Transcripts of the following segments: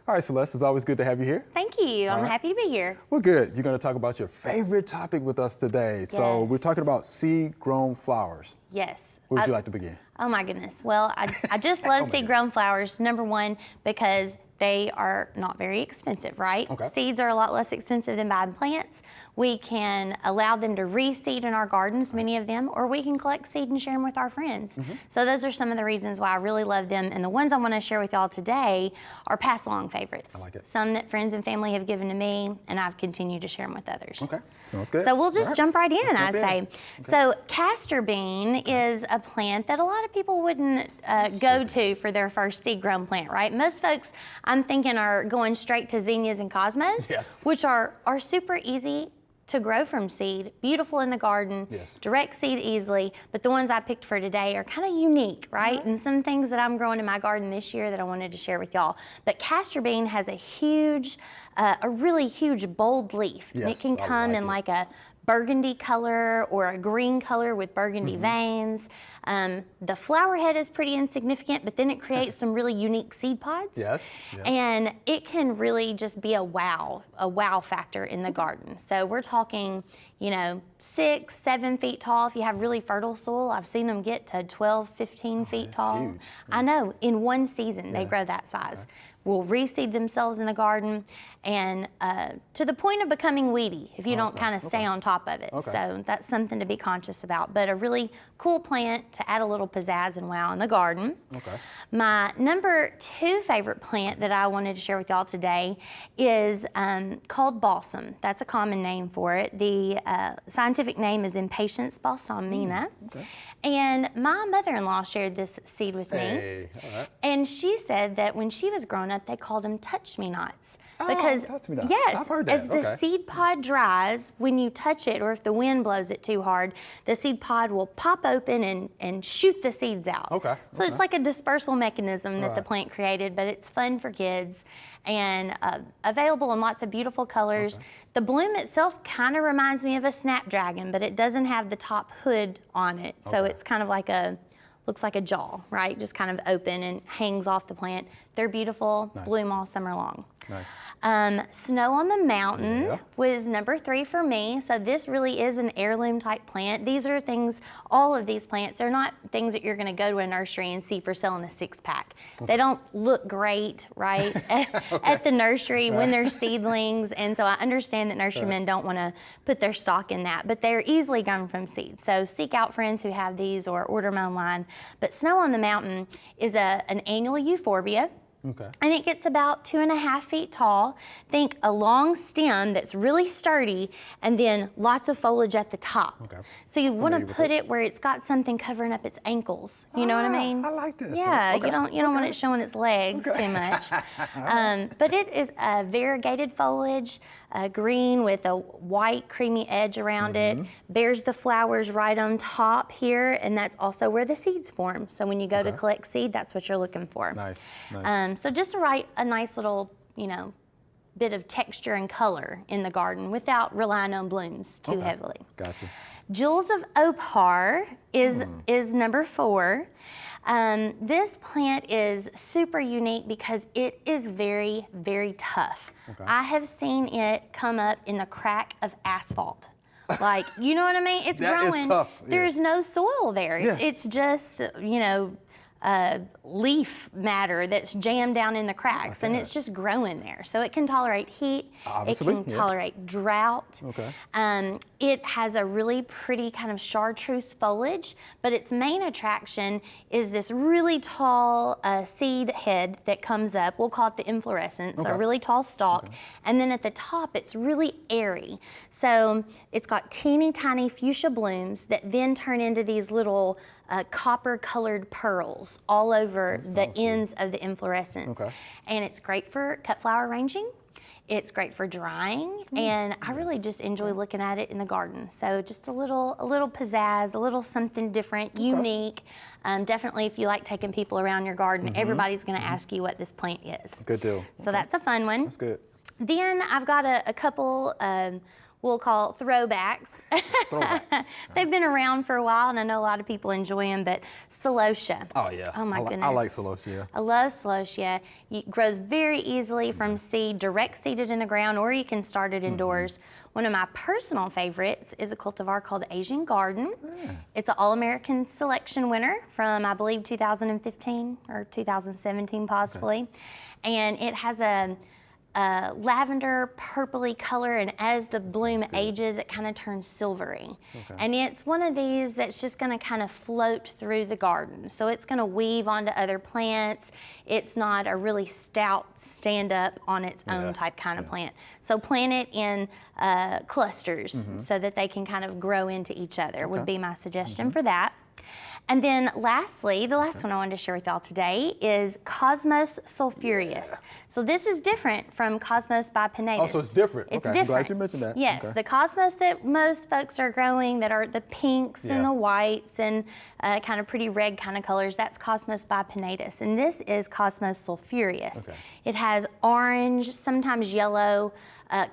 All right, Celeste, it's always good to have you here. Thank you. I'm happy to be here. Well, good. You're going to talk about your favorite topic with us today. So we're talking about seed-grown flowers. Yes. Where would you like to begin? Oh my goodness. Well, I just love seed-grown flowers. Number one, because they are not very expensive, right? Okay. Seeds are a lot less expensive than buying plants. We can allow them to reseed in our gardens, many of them, or we can collect seed and share them with our friends. So those are some of the reasons why I really love them. And the ones I want to share with y'all today are Passalong favorites. I like it. Some that friends and family have given to me, and I've continued to share them with others. Okay, sounds good. So we'll just jump right in, I'd say. Okay. So castor bean is a plant that a lot of people wouldn't go to for their first seed-grown plant, right? Most folks, I'm thinking, are going straight to zinnias and cosmos, which are super easy to grow from seed, beautiful in the garden, direct seed easily, but the ones I picked for today are kind of unique, right? And some things that I'm growing in my garden this year that I wanted to share with y'all. But castor bean has a really huge, bold leaf. And it can come in like a burgundy color or a green color with burgundy veins. The flower head is pretty insignificant, but then it creates some really unique seed pods. And it can really just be a wow factor in the garden. So we're talking, 6, 7 feet tall. If you have really fertile soil, I've seen them get to 12, 15 feet tall. Huge. I know, in one season they grow that size. Will reseed themselves in the garden, and to the point of becoming weedy if you don't kind of stay on top of it. So that's something to be conscious about, but a really cool plant to add a little pizzazz and wow in the garden. My number 2 favorite plant that I wanted to share with y'all today is called balsam. That's a common name for it. The scientific name is Impatiens balsamina. And my mother-in-law shared this seed with me. And she said that when she was growing up, they called them touch-me-nots. Because, yes, I've heard that. as the seed pod dries, when you touch it or if the wind blows it too hard, the seed pod will pop open and shoot the seeds out. So it's like a dispersal mechanism that the plant created, but it's fun for kids and available in lots of beautiful colors. The bloom itself kind of reminds me of a snapdragon, but it doesn't have the top hood on it. So it's kind of like looks like a jaw, right? Just kind of open and hangs off the plant. They're beautiful, bloom all summer long. Snow on the mountain was number 3 for me. So this really is an heirloom type plant. These are things, all of these plants, they're not things that you're gonna go to a nursery and see for selling a 6-pack. They don't look great, right, at the nursery when they're seedlings. And so I understand that nurserymen don't wanna put their stock in that, but they're easily grown from seeds. So seek out friends who have these or order them online. But snow on the mountain is an annual euphorbia. And it gets about 2.5 feet tall. Think a long stem that's really sturdy and then lots of foliage at the top. So you want to put it where it's got something covering up its ankles. You know what I mean? I like this. Yeah, you don't want it showing its legs too much. But it is a variegated foliage, green with a white creamy edge around it. Bears the flowers right on top here, and that's also where the seeds form. So when you go to collect seed, that's what you're looking for. So just to write a nice little, bit of texture and color in the garden without relying on blooms too heavily. Jewels of Opar is number 4. This plant is super unique because it is very, very tough. I have seen it come up in the crack of asphalt. Like, you know what I mean? It's growing. Is tough. There's no soil there. It's just, leaf matter that's jammed down in the cracks, and it's just growing there. So it can tolerate heat. It can tolerate drought. It has a really pretty kind of chartreuse foliage, but its main attraction is this really tall seed head that comes up. We'll call it the inflorescence, a really tall stalk. And then at the top, it's really airy. So it's got teeny tiny fuchsia blooms that then turn into these little copper-colored pearls all over the ends of the inflorescence. And it's great for cut flower arranging. It's great for drying, and I really just enjoy looking at it in the garden. So just a little pizzazz, a little something different, unique. Definitely, if you like taking people around your garden, everybody's going to ask you what this plant is. Good deal. So that's a fun one. That's good. Then I've got a couple we'll call throwbacks. They've been around for a while, and I know a lot of people enjoy them, but celosia. Oh, yeah. Oh, my goodness. I like celosia. I love celosia. It grows very easily from seed, direct seeded in the ground, or you can start it indoors. One of my personal favorites is a cultivar called Asian Garden. It's an All-American Selection winner from, I believe, 2015 or 2017 possibly. And it has a lavender purpley color, and as the bloom ages, it kind of turns silvery. And it's one of these that's just going to kind of float through the garden. So it's going to weave onto other plants. It's not a really stout stand up on its own type kind of plant. So plant it in clusters so that they can kind of grow into each other would be my suggestion for that. And then lastly, the last one I wanted to share with y'all today is Cosmos sulphureus. So this is different from Cosmos bipinnatus. Oh, so it's different. It's different. different. I'm glad you mentioned that. Yes, the Cosmos that most folks are growing that are the pinks and the whites and kind of pretty red kind of colors, that's Cosmos bipinnatus. And this is Cosmos sulphureus. It has orange, sometimes yellow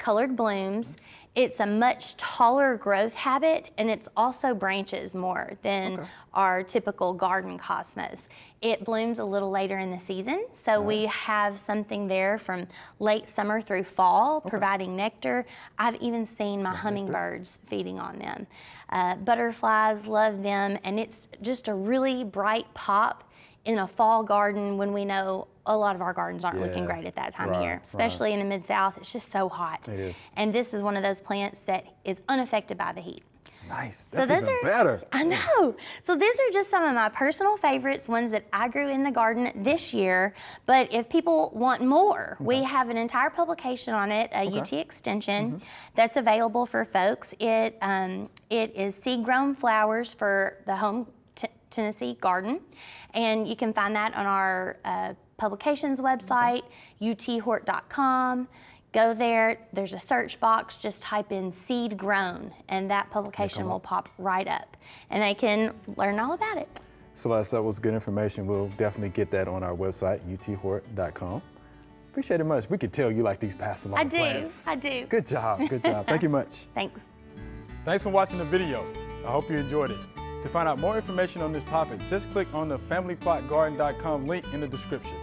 colored blooms. It's a much taller growth habit, and it's also branches more than our typical garden cosmos. It blooms a little later in the season, so we have something there from late summer through fall, providing nectar. I've even seen my hummingbirds feeding on them. Butterflies love them, and it's just a really bright pop in a fall garden when we know a lot of our gardens aren't looking great at that time of year, especially in the Mid-South. It's just so hot. It is. And this is one of those plants that is unaffected by the heat. Nice. That's even better. I know. So these are just some of my personal favorites, ones that I grew in the garden this year. But if people want more, we have an entire publication on it, a UT Extension, that's available for folks. It is seed-grown flowers for the home Tennessee garden. And you can find that on our publications website, uthort.com. Go there, there's a search box, just type in seed grown, and that publication will pop right up. And they can learn all about it. Celeste, that was good information. We'll definitely get that on our website, uthort.com. Appreciate it much. We could tell you like these Passalong plants. I do. Good job, good job. Thank you much. Thanks. Thanks for watching the video. I hope you enjoyed it. To find out more information on this topic, just click on the familyplotgarden.com link in the description.